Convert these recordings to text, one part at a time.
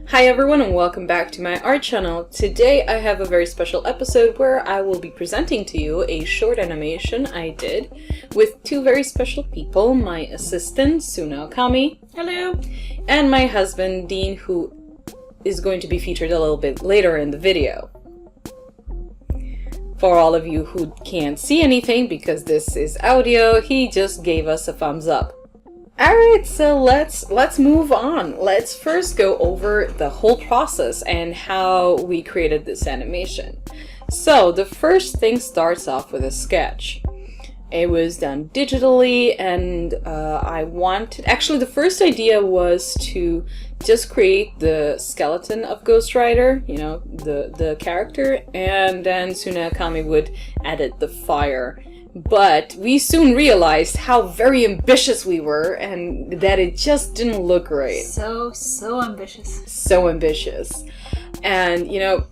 Hi everyone and welcome back to my art channel. Today I have a very special episode where I will be presenting to you a short animation I did with two very special people, my assistant Suna Okami. Hello. And my husband Dean, who is going to be featured a little bit later in the video. For all of you who can't see anything because this is audio, he just gave us a thumbs up. Alright, so let's move on. Let's first go over the whole process and how we created this animation. So the first thing starts off with a sketch. It was done digitally and actually the first idea was to just create the skeleton of Ghost Rider, you know, the character, and then Suna Okami would edit the fire. But we soon realized how very ambitious we were and that it just didn't look right. So ambitious. So ambitious. And, you know,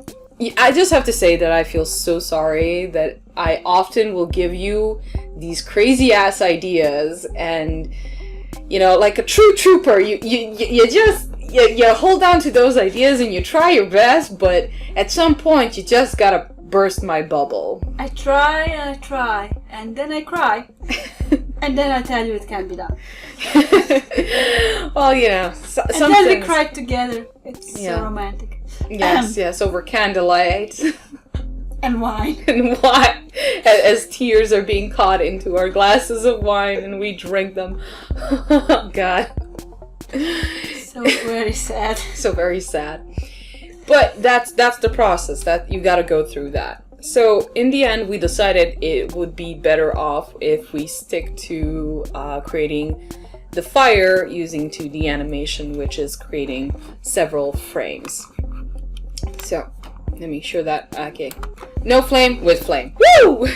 I just have to say that I feel so sorry that I often will give you these crazy ass ideas and, you know, like a true trooper, you hold on to those ideas and you try your best, but at some point you just gotta burst my bubble. I try, and then I cry, and then I tell you it can't be done. Well, you know, and then we cry together. It's so romantic. Yes, over candlelight. And wine. And wine. As tears are being caught into our glasses of wine and we drink them. Oh, God. So very sad. So very sad. But that's the process, that you gotta go through that. So in the end, we decided it would be better off if we stick to creating the fire using 2D animation, which is creating several frames. So let me show that. Okay, no flame with flame. Woo!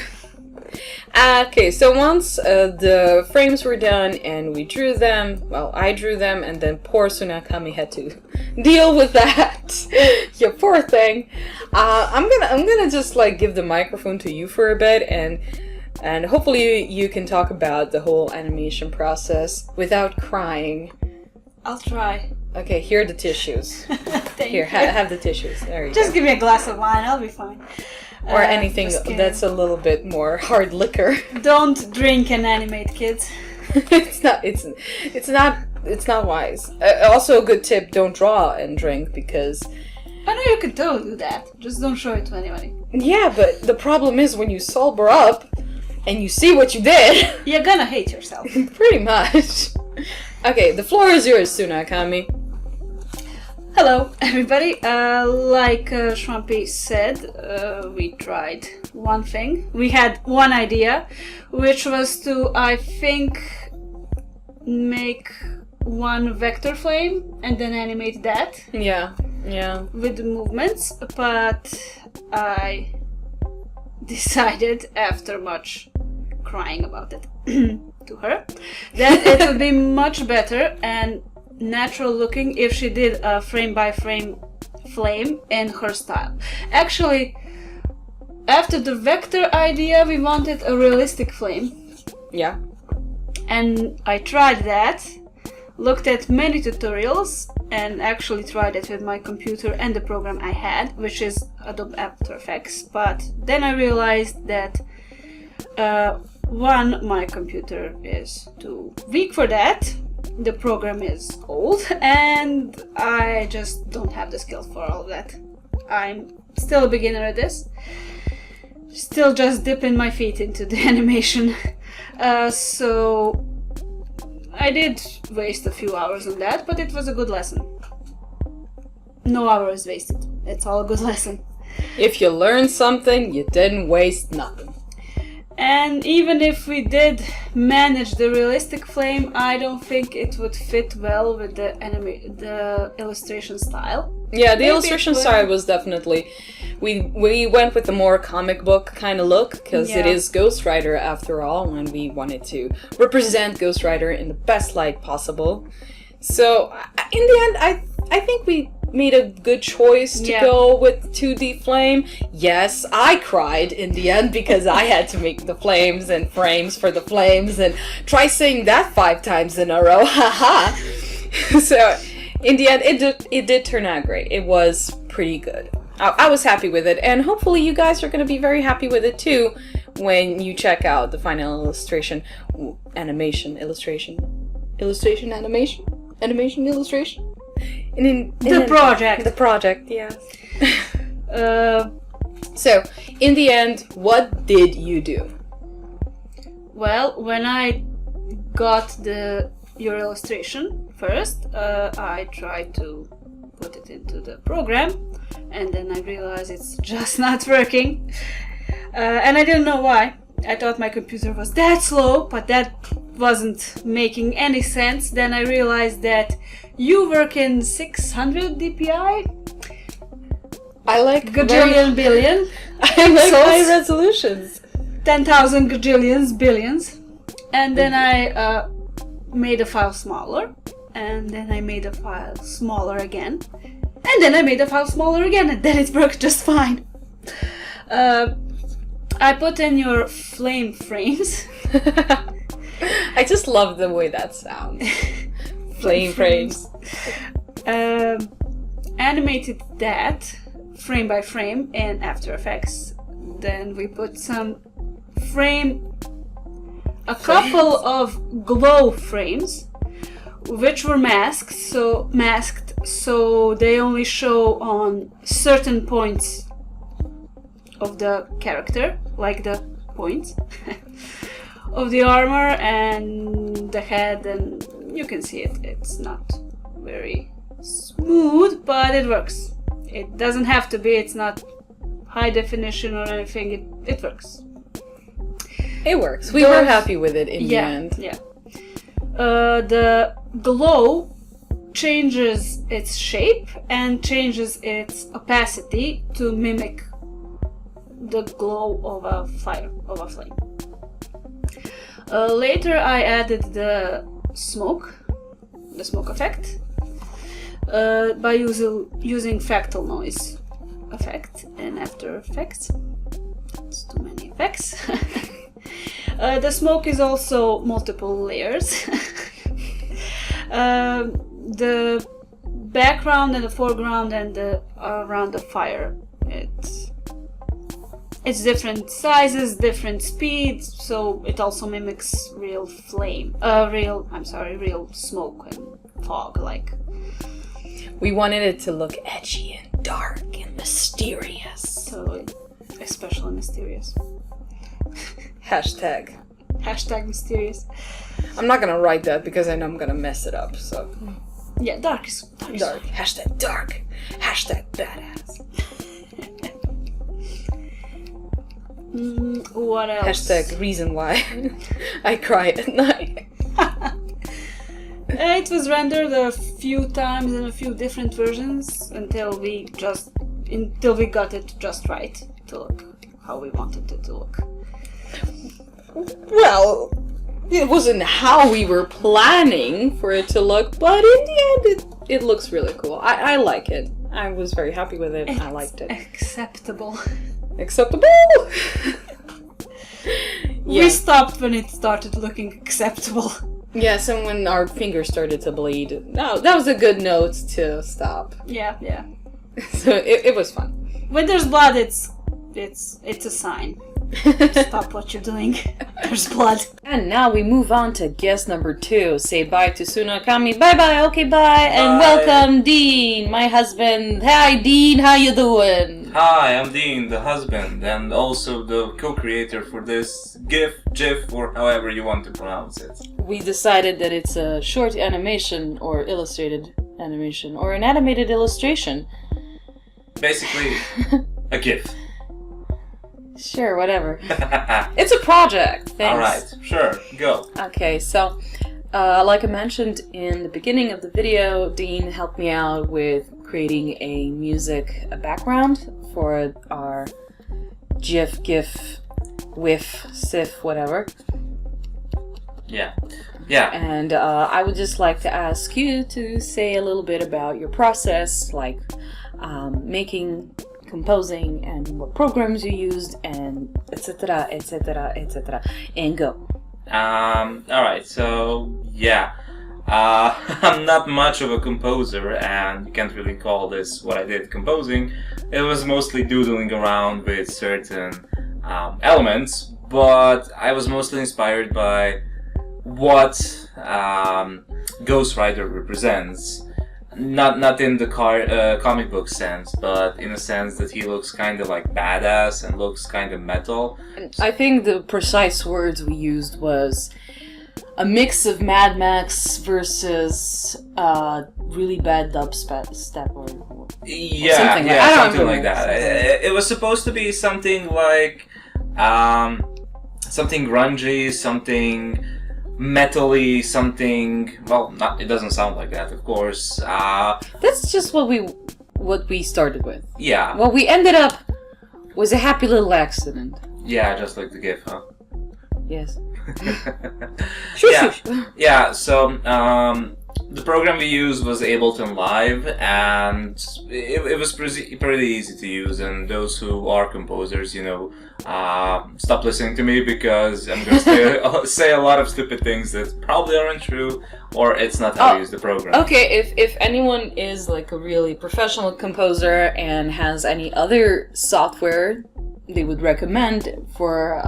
Okay, so once the frames were done and we drew them, well, I drew them, and then poor Suna Okami had to deal with that. You poor thing. I'm gonna just like give the microphone to you for a bit, and hopefully you can talk about the whole animation process without crying. I'll try. Okay, here are the tissues. Here, have the tissues. There you go. Just give me a glass of wine, I'll be fine. Or anything that's a little bit more hard liquor. Don't drink and animate, kids. It's not wise. Also a good tip, don't draw and drink, because I know you can totally do that. Just don't show it to anybody. Yeah, but the problem is when you sober up and you see what you did, you're gonna hate yourself. Pretty much. Okay, the floor is yours, Suna Okami. Hello, everybody. Like Shwampy said, we tried one thing. We had one idea, which was to, I think, make one vector flame and then animate that. Yeah. With the movements, but I decided, after much crying about it to her, that it would be much better and natural looking if she did a frame by frame flame in her style. Actually, after the vector idea, we wanted a realistic flame. Yeah. And I tried that, looked at many tutorials, and actually tried it with my computer and the program I had, which is Adobe After Effects. But then I realized that one, my computer is too weak for that. The program is old, and I just don't have the skills for all of that. I'm still a beginner at this. Still just dipping my feet into the animation. So I did waste a few hours on that, but it was a good lesson. No hours wasted. It's all a good lesson. If you learned something, you didn't waste nothing. And even if we did manage the realistic flame, I don't think it would fit well with the illustration style. Yeah, the illustration style was definitely... We went with a more comic book kind of look, because it is Ghost Rider after all, and we wanted to represent Ghost Rider in the best light possible. So, in the end, I think we made a good choice to go with 2D flame. Yes, I cried in the end because I had to make the flames and frames for the flames and try saying that 5 times in a row. Haha. So in the end, it did turn out great. It was pretty good. I was happy with it, and hopefully you guys are going to be very happy with it too when you check out the final illustration, animation, illustration, animation, illustration. The project. The project, yes. So, in the end, what did you do? Well, when I got your illustration first, I tried to put it into the program, and then I realized it's just not working. And I didn't know why. I thought my computer was that slow, but that wasn't making any sense. Then I realized that you work in 600 dpi. I like gajillion billion. I like high resolutions. 10,000 gajillions billions. And then I made a file smaller, and then I made a file smaller again, and then I made a file smaller again, and then it worked just fine. I put in your flame frames. I just love the way that sounds. Flame frames. Animated that frame by frame in After Effects. Then we put a couple of glow frames, which were masked, so they only show on certain points of the character, like the points of the armor and the head, and you can see it. It's not very smooth, but it works. It doesn't have to be. It's not high definition or anything. It works. It works. We were happy with it in the end. Yeah. The glow changes its shape and changes its opacity to mimic the glow of a flame. Later I added the smoke effect by using fractal noise effect in After Effects. It's too many effects. The smoke is also multiple layers. The background and the foreground and around the fire, it's different sizes, different speeds, so it also mimics real smoke and fog. Like, we wanted it to look edgy and dark and mysterious. Totally, especially mysterious. Hashtag mysterious. I'm not gonna write that because I know I'm gonna mess it up. So yeah, dark is dark. Hashtag dark. Hashtag badass. What else? Hashtag reason why I cry at night. It was rendered a few times in a few different versions until we got it just right to look how we wanted it to look. Well, it wasn't how we were planning for it to look, but in the end, it looks really cool. I like it. I was very happy with it. I liked it. Acceptable. Acceptable? Yeah. We stopped when it started looking acceptable. Yes, and when our fingers started to bleed. No, that was a good note to stop. Yeah. So it was fun. When there's blood, it's a sign. Stop what you're doing. There's blood. And now we move on to guest number 2. Say bye to Sunakami. Bye. Okay, bye. And welcome Dean, my husband. Hi Dean, how you doing? Hi, I'm Dean, the husband, and also the co-creator for this GIF, or however you want to pronounce it. We decided that it's a short animation or illustrated animation or an animated illustration. Basically, a GIF. Sure, whatever. It's a project. Thanks. Alright, sure, go. Okay, so like I mentioned in the beginning of the video, Dean helped me out with creating a music background for our GIF, WIF, SIF, whatever. Yeah. And I would just like to ask you to say a little bit about your process, like making, composing, and what programs you used, and etc, etc, etc, and go. Alright, so yeah. I'm not much of a composer, and you can't really call this what I did composing. It was mostly doodling around with certain elements, but I was mostly inspired by what Ghost Rider represents. Not in the comic book sense, but in a sense that he looks kind of like badass and looks kind of metal. I think the precise words we used was a mix of Mad Max versus really bad dubstep or Yeah, something like, something like that. It was supposed to be something like something grungy, something metally, something. Well, it doesn't sound like that, of course. That's just what we started with. Yeah. What we ended up was a happy little accident. Yeah, just like the GIF, huh? Yes. Yeah. So the program we used was Ableton Live, and it was pretty easy to use. And those who are composers, stop listening to me because I'm going to say a lot of stupid things that probably aren't true, or it's not how to use the program. Okay, if anyone is like a really professional composer and has any other software they would recommend for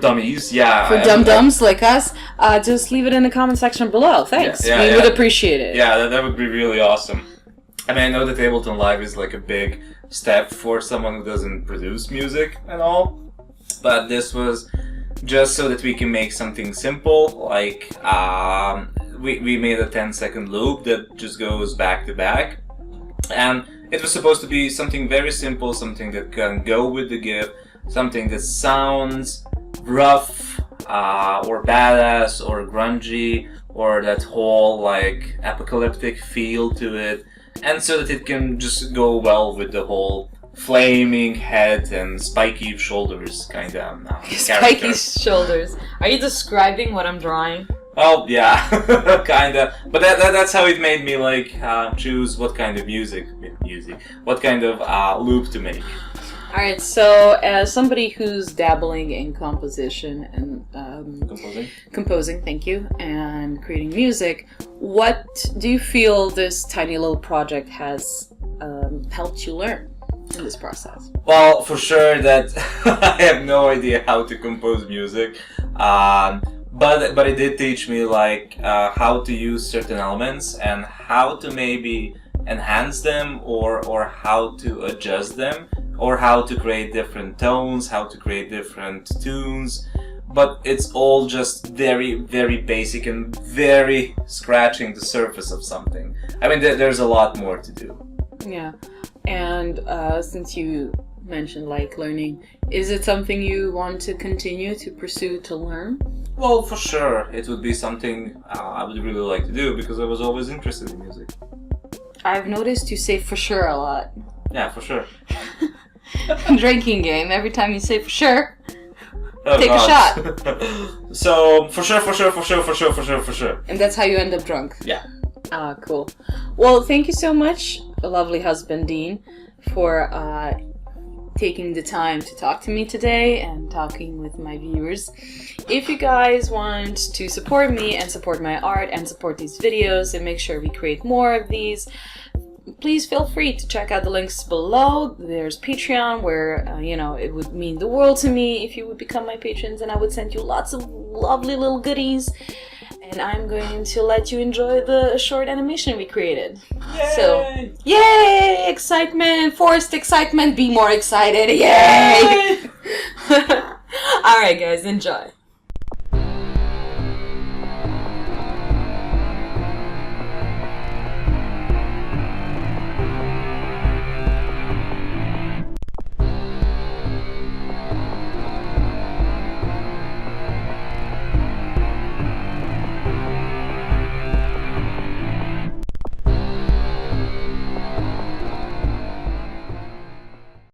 dummies, yeah. For dum-dums like us, just leave it in the comment section below. Thanks. We would appreciate it. Yeah, that would be really awesome. I mean, I know that Ableton Live is like a big step for someone who doesn't produce music and all, but this was just so that we can make something simple, like we made a 10-second loop that just goes back to back, and it was supposed to be something very simple, something that can go with the GIF, something that sounds rough or badass or grungy or that whole like apocalyptic feel to it, and so that it can just go well with the whole flaming head and spiky shoulders kind of Spiky shoulders. Are you describing what I'm drawing? Oh yeah, kinda. But that's how it made me like choose what kind of what kind of loop to make. All right. So, as somebody who's dabbling in composition and composing, thank you, and creating music, what do you feel this tiny little project has helped you learn in this process? Well, for sure that I have no idea how to compose music. But it did teach me like how to use certain elements and how to maybe enhance them or how to adjust them or how to create different tones, how to create different tunes. But it's all just very, very basic and very scratching the surface of something. I mean, there's a lot more to do. Yeah. And since you mentioned like learning, is it something you want to continue to pursue to learn? Well, for sure, it would be something I would really like to do because I was always interested in music. I've noticed you say for sure a lot. Yeah, for sure. Drinking game, every time you say for sure, Oh, take God. a shot. So, for sure. And that's how you end up drunk. Yeah. Ah, cool. Well, thank you so much, lovely husband Dean, for taking the time to talk to me today and talking with my viewers. If you guys want to support me and support my art and support these videos and make sure we create more of these, please feel free to check out the links below. There's Patreon where, it would mean the world to me if you would become my patrons, and I would send you lots of lovely little goodies. And I'm going to let you enjoy the short animation we created. Yay! So, yay! Excitement! Forced excitement! Be more excited! Yay! Alright guys, enjoy.